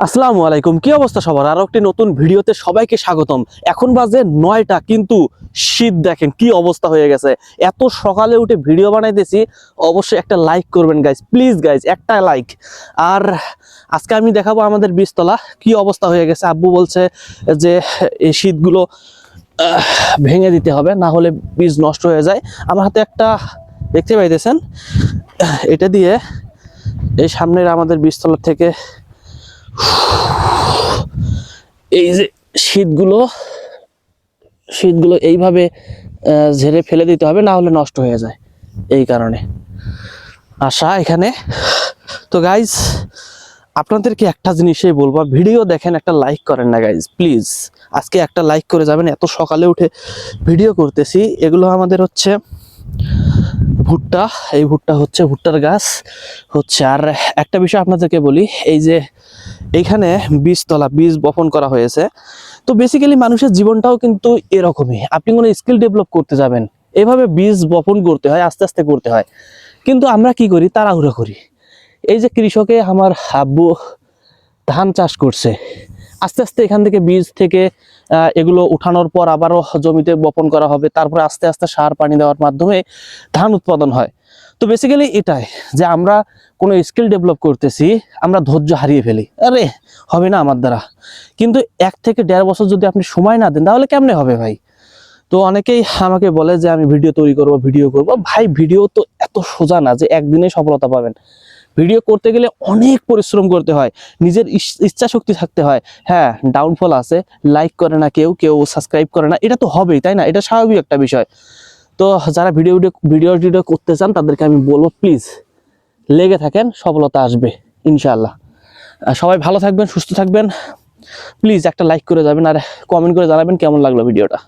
আসসালামু আলাইকুম, কি অবস্থা সবার? আরো একটি নতুন ভিডিওতে সবাইকে স্বাগতম। এখন বাজে 9টা, কিন্তু শীত দেখেন কি অবস্থা হয়ে গেছে। এত সকালে উঠে ভিডিও বানাইতেছি, অবশ্যই একটা লাইক করবেন গাইজ, প্লিজ গাইজ, একটা লাইক। আর আজকে আমি দেখাবো আমাদের বীজতলা কি অবস্থা হয়ে গেছে। আব্বু বলছে যে এই শীতগুলো ভেঙে দিতে হবে, না হলে বীজ নষ্ট হয়ে যায়। আমার হাতে একটা দেখতে পাইতেছেন, এটা দিয়ে এই সামনের আমাদের বীজতলা থেকে এই যে শীতগুলো এইভাবে ঝেড়ে ফেলে দিতে হবে, না হলে নষ্ট হয়ে যায়। এই কারণে আশা এখানে। তো গাইজ, আপনাদেরকে একটা জিনিসই বলবো, ভিডিও দেখেন, একটা লাইক করেন না গাইজ, প্লিজ। আজকে একটা লাইক করে যাবেন। এত সকালে উঠে ভিডিও করতেছি। এগুলো আমাদের হচ্ছে ভুট্টা, এই ভুট্টা হচ্ছে ভুট্টার গাছ হচ্ছে। আর একটা বিষয় আপনাদেরকে বলি, এই যে এইখানে বীজতলা, বীজ বপন করা হয়েছে। তো বেসিক্যালি মানুষের জীবনটাও কিন্তু এরকমই। আপনি কোনো স্কিল ডেভেলপ করতে যাবেন, এভাবে বীজ বপন করতে হয়, আস্তে আস্তে করতে হয়। কিন্তু আমরা কি করি, তাড়াহুড়ো করি। এই যে কৃষকে আমার আব্বু ধান চাষ করছে, আস্তে আস্তে এখান থেকে বীজ থেকে এগুলো উঠানোর পর আবারও জমিতে বপন করা হবে, তারপরে আস্তে আস্তে সার পানি দেওয়ার মাধ্যমে ধান উৎপাদন হয়। তো বেসিক্যালি এটাই, যে আমরা কোনো স্কিল ডেভেলপ করতেছি, আমরা ধৈর্য হারিয়ে ফেলি, আরে হবে না আমার দ্বারা। কিন্তু 1 থেকে 1.5 বছর যদি আপনি সময় না দেন, তাহলে কেমনে হবে ভাই? তো অনেকেই আমাকে বলে যে আমি ভিডিও তৈরি করব, ভিডিও করব। ভাই, ভিডিও তো এত সোজা না যে একদিনে সফলতা পাবেন। ভিডিও করতে গেলে অনেক পরিশ্রম করতে হয়, নিজের ইচ্ছা শক্তি থাকতে হয়। হ্যাঁ, ডাউনফল আছে, লাইক করে না কেউ, কেউ সাবস্ক্রাইব করে না, এটা তো হবেই, তাই না? এটা স্বাভাবিক একটা বিষয়। তো যারা ভিডিও করতে চান, তাদেরকে আমি বলবো, প্লিজ লেগে থাকেন, সফলতা আসবে ইনশাআল্লাহ। সবাই ভালো থাকবেন, সুস্থ থাকবেন। প্লিজ একটা লাইক করে যাবেন, আর কমেন্ট করে জানাবেন কেমন লাগলো ভিডিওটা।